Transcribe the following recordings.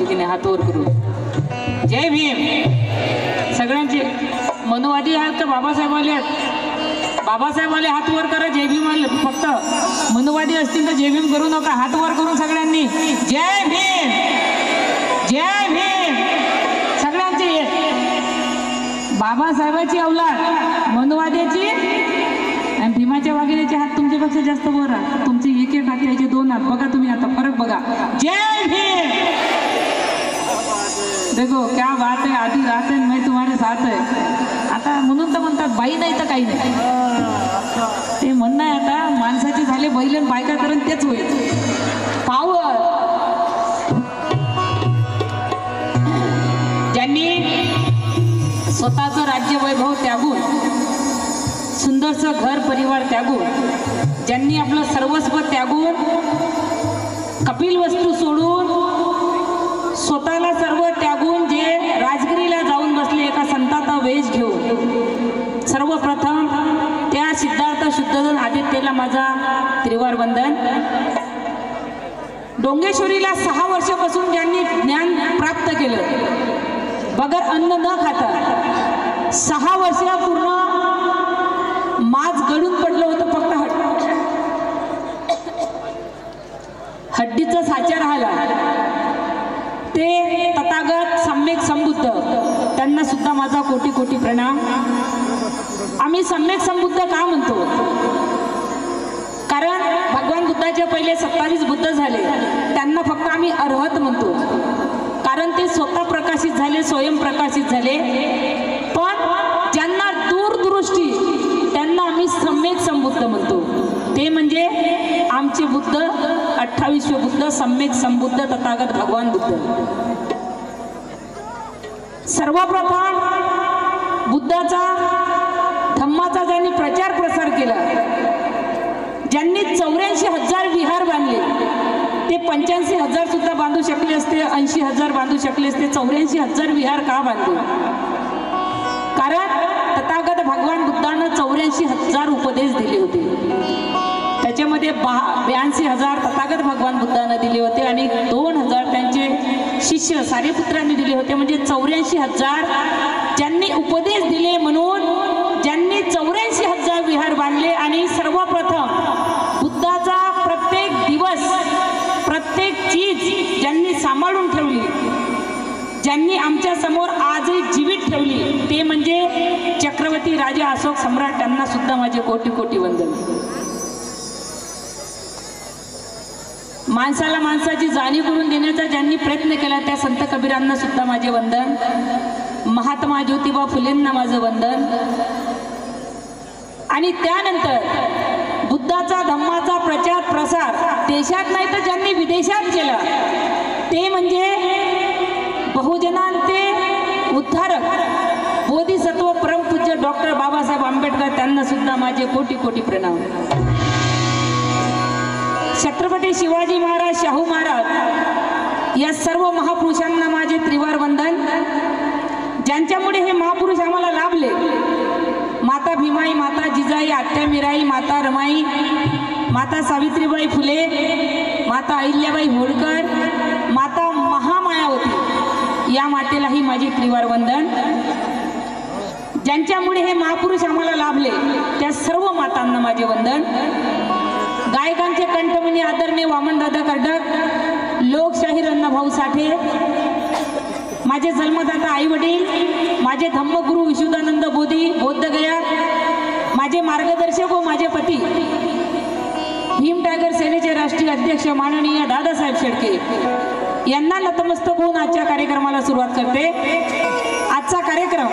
पाहिजे की नाही हात वर करून. जय भीम. सगळ्यांचे मनुवादी आहात का बाबासाहेबवाले आहेत? बाबासाहेबवाले हात वर करा. जय भीम आले. फक्त मनुवादी असतील तर जय भीम करू नका. हात वर करून सगळ्यांनी जय भीम जय भीम. सगळ्यांचे बाबासाहेबाची अवलाद मनुवाद्याची आणि भीमाच्या वाघिणीचे हात तुमच्यापेक्षा जास्त वर आहे. तुमचे एक एक हात याचे दोन हात. बघा तुम्ही आता फरक बघा. जय भीम. देखो क्या बात है. आधी रात है मैं तुम्हारे साथ है. आता म्हणून तर म्हणतात बाई नाही तर काही नाही. ते म्हणणं आहे आता माणसाचे झाले बैल आणि बायका करून तेच होईल. पावर ज्यांनी स्वतःचं राज्य वैभव त्यागून सुंदरचं घर परिवार त्यागून ज्यांनी आपलं सर्वस्व त्यागून कपिल वस्तू सोडून स्वतःला सर्व त्यागून जे राजगिरीला जाऊन बसले एका संताचा वेश घेऊन सर्वप्रथम त्या सिद्धार्थ शुद्धोधन आदित्यला माझा त्रिवार वंदन. डोंगेश्वरीला 6 वर्षापासून ज्यांनी ज्ञान प्राप्त केलं बगर अन्न न खाता 6 वर्षापूर्ण माज गळून पडलं होतं. फक्त हड्डीचा साचा राहिला. ते तथागत सम्यक संबुद्ध त्यांना सुद्धा माझा कोटी कोटी प्रणाम. आम्ही सम्यक संबुद्ध का म्हणतो? कारण भगवान बुद्धाच्या पहिले 27 बुद्ध झाले. त्यांना फक्त आम्ही अर्हत म्हणतो. कारण ते स्वतः प्रकाशित झाले, स्वयंप्रकाशित झाले. पण ज्यांना दूरदृष्टी त्यांना आम्ही सम्यक संबुद्ध म्हणतो. ते म्हणजे आमचे बुद्ध 28वे बुद्ध सम्यक संबुद्ध तथागत भगवान बुद्ध. सर्वप्रथम बुद्धाचा धम्माचा ज्यांनी प्रचार प्रसार केला, ज्यांनी 84,000 विहार बांधले. ते 85,000 सुद्धा बांधू शकले असते, 80,000 बांधू शकले असते. 84,000 विहार का बांधले? कारण तथागत भगवान बुद्धानं 84,000 उपदेश दिले होते. त्याच्यामध्ये 82,000 तथागत भगवान बुद्धानं दिले होते आणि 2,000 त्यांचे शिष्य सारिपुत्रांनी दिले होते. म्हणजे 84,000 ज्यांनी उपदेश दिले म्हणून ज्यांनी 84,000 विहार बांधले. आणि सर्वप्रथम बुद्धाचा प्रत्येक दिवस प्रत्येक चीज ज्यांनी सांभाळून ठेवली, ज्यांनी आमच्या समोर आजही जीवित ठेवली, ते म्हणजे चक्रवर्ती राजा अशोक सम्राट. त्यांना सुद्धा माझे कोटी कोटी वंदन. माणसाला माणसाची जाणीव करून देण्याचा ज्यांनी प्रयत्न केला त्या संत कबीरांना सुद्धा माझे वंदन. महात्मा ज्योतिबा फुलेंना माझं वंदन. आणि त्यानंतर बुद्धाचा धम्माचा प्रचार प्रसार देशात नाही तर ज्यांनी विदेशात केला ते म्हणजे बहुजनांचे उद्धारक बोधिसत्व परमपूज्य डॉक्टर बाबासाहेब आंबेडकर. त्यांना सुद्धा माझे कोटी कोटी प्रणाम. छत्रपती शिवाजी महाराज, शाहू महाराज या सर्व महापुरुषांना माझे त्रिवार वंदन. ज्यांच्यामुळे हे महापुरुष आम्हाला लाभले. माता भीमाई, माता जिजाई, आत्या मीराई, माता रमाई, माता सावित्रीबाई फुले, माता अहिल्याबाई होळकर, माता महामायावती या मातेलाही माझे त्रिवार वंदन. ज्यांच्यामुळे हे महापुरुष आम्हाला लाभले त्या सर्व मातांना माझे वंदन. गायकांचे कंठमणी आदरणीय वामनदादा कर्डक, लोकशाहीर अण्णाभाऊ साठे, माझे जन्मदाता आई वडील, माझे धम्मगुरु विशुद्धानंद बोधी बौद्धगया, माझे मार्गदर्शक व माझे पती भीम टायगर सेनेचे राष्ट्रीय अध्यक्ष माननीय दादासाहेब शेळके यांना नतमस्तक होऊन आजच्या कार्यक्रमाला सुरुवात करते. आजचा कार्यक्रम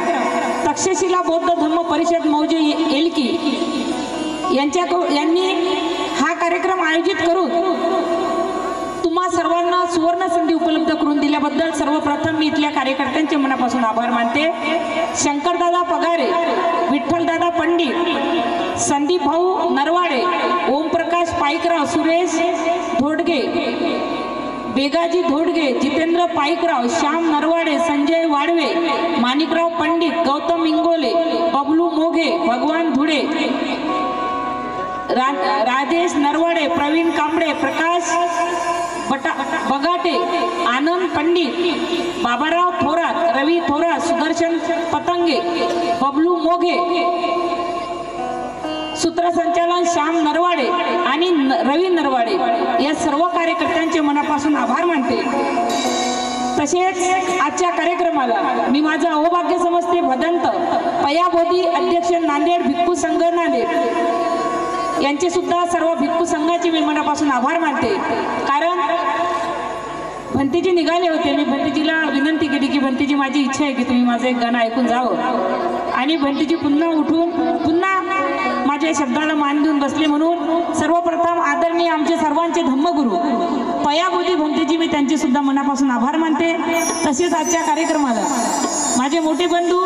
तक्षशिला बौद्ध धम्म परिषद मौजे एलकी यांनी हा कार्यक्रम आयोजित करून तुम्हा सर्वांना सुवर्ण संधी उपलब्ध करून दिल्याबद्दल सर्वप्रथम मी इथल्या कार्यकर्त्यांचे मनापासून आभार मानते. शंकरदादा पगारे, विठ्ठलदादा पंडित, संदीप भाऊ नरवाडे, ओमप्रकाश पाईकराव, सुरेश धोडगे, बेगाजी धोडगे, जितेंद्र पाईकराव, श्याम नरवाडे, संजय वाडवे, माणिकराव पंडित, गौतम इंगोले, बबलू मोघे, भगवान धुडे, राजेश नरवाडे, प्रवीण कांबळे, प्रकाश बगाटे, आनंद पंडित, बाबाराव थोरात, रवी थोरात, सुदर्शन पतंगे, बबलू मोघे, सूत्रसंचालन श्याम नरवाडे आणि रवी नरवाडे या सर्व कार्यकर्त्यांचे मनापासून आभार मानते। तसेच आजच्या कार्यक्रमाला मी माझं अहोभाग्य समजते भदंत पयाबोधी अध्यक्ष नांदेड भिक्खू संघ नांदेड यांचे सुद्धा सर्व भिक्खू संघाचे मी मनापासून आभार मानते। कारण भंतीजी निघाले होते, मी भंतीजीला विनंती केली की भंतीजी माझी इच्छा आहे की तुम्ही माझं एक गाणं ऐकून जावं, आणि भंतीजी पुन्हा उठून पुन्हा माझ्या शब्दाला मान देऊन बसले। म्हणून सर्वप्रथम आदरणीय आमचे सर्वांचे धम्मगुरू पयाबोधी भंतीजी मी त्यांचे सुद्धा मनापासून आभार मानते। तसेच आजच्या कार्यक्रमाला माझे मोठे बंधू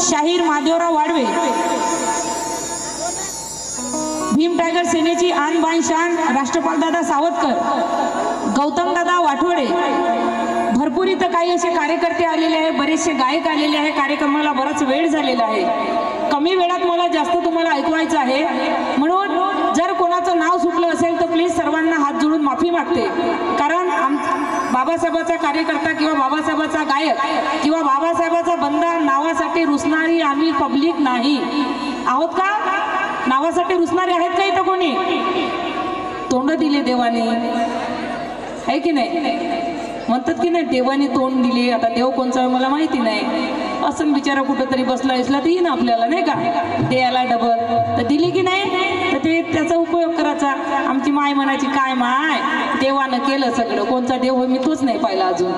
शाहीर माधवराव वाडवे, भीम टायगर सेनेची आन बान शान राष्ट्रपाल दादा सावतकर, गौतम दादा वाठोडे, भरपूर इथं काही असे कार्यकर्ते आलेले आहे, बरेचसे गायक आलेले आहे। कार्यक्रमाला बराच वेळ झालेला आहे, कमी वेळात मला जास्त तुम्हाला ऐकवायचं आहे, म्हणून जर कोणाचं नाव सुटलं असेल तर प्लीज सर्वांना हात जोडून माफी मागते। कारण बाबासाहेबाचा कार्यकर्ता किंवा बाबासाहेबाचा गायक किंवा बाबासाहेबाचा बंदा नावासाठी रुसणारी आम्ही पब्लिक नाही आहोत का? नावासाठी रुसणारे आहेत का इथं कोणी? तोंड दिले देवाने, आहे की नाही? म्हणतात की नाही देवाने तोंड दिले, आता देव कोणचा मला माहिती नाही, असं बिचारा कुठंतरी बसला असला तर येईन आपल्याला, नाही का? द्यायला डबल तर दिली की नाही, तर ते त्याचा उपयोग करायचा। आमची माय म्हणायची काय माय देवानं केलं सगळं, कोणचा देव होय मी तोच नाही पाहिला अजून,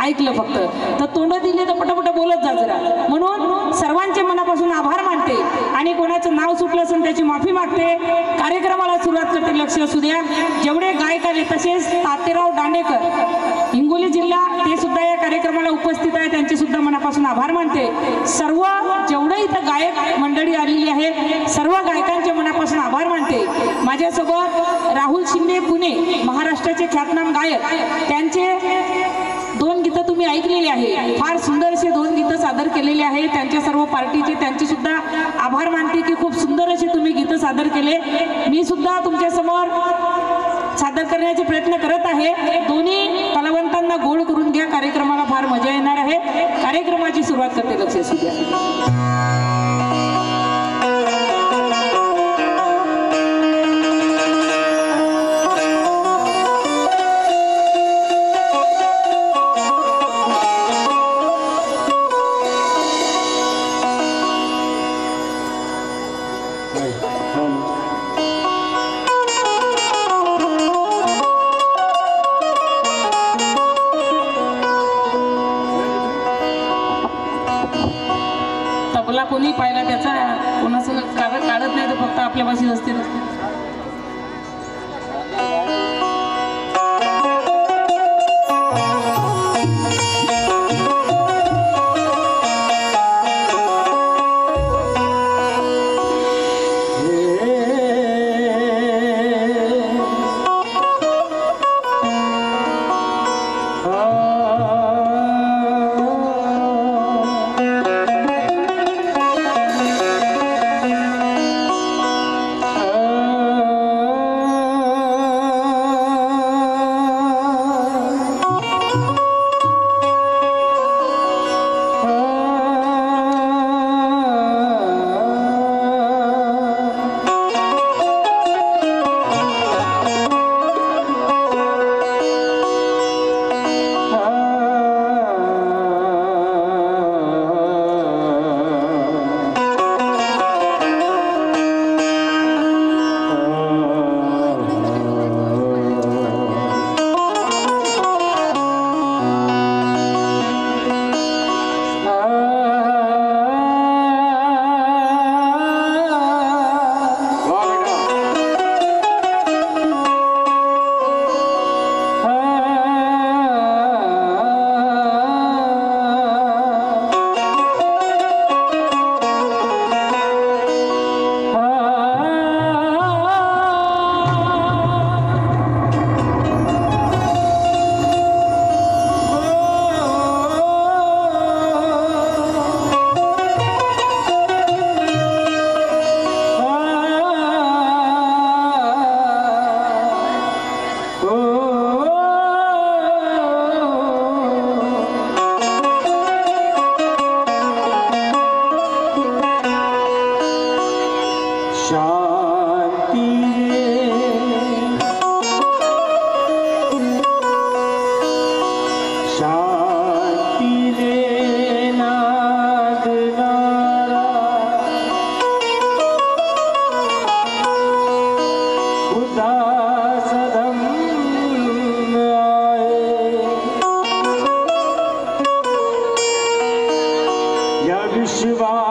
ऐकलं फक्त, तर तोंड दिले तर पटापट बोलत जा जरा। म्हणून सर्वांचे मनापासून आभार मानते आणि कोणाचं नाव सुटलं असेल त्याची माफी मागते। कार्यक्रमाला सुरुवात करते, लक्ष असू द्या। जेवढे गायक आले तसेच तातेराव दांडेकर हिंगोली जिल्हा ते सुद्धा या कार्यक्रमाला उपस्थित आहे, त्यांचे सुद्धा मनापासून आभार मानते। सर्व जेवढे इथं गायक मंडळी आलेली आहे सर्व गायकांचे मनापासून आभार मानते। माझ्यासोबत राहुल शिंदे पुणे महाराष्ट्राचे ख्यातनाम गायक, त्यांचे 2 गीतं तुम्ही ऐकलेली आहे, फार सुंदर असे 2 गीतं सादर केलेले आहे। त्यांच्या सर्व पार्टीचे त्यांचे सुद्धा आभार मानते की खूप सुंदर असे तुम्ही गीतं सादर केले। मी सुद्धा तुमच्या समोर सादर करण्याचे प्रयत्न करत आहे। दोन्ही कलावंतांना गोड करून घ्या, कार्यक्रमाला फार मजा येणार आहे। कार्यक्रमाची सुरुवात करते, लक्ष असू द्या। तबला कोणी पाहिला त्याचा कोणाचं काढत नाही, तर फक्त आपल्या भाषेत असते। शिवाय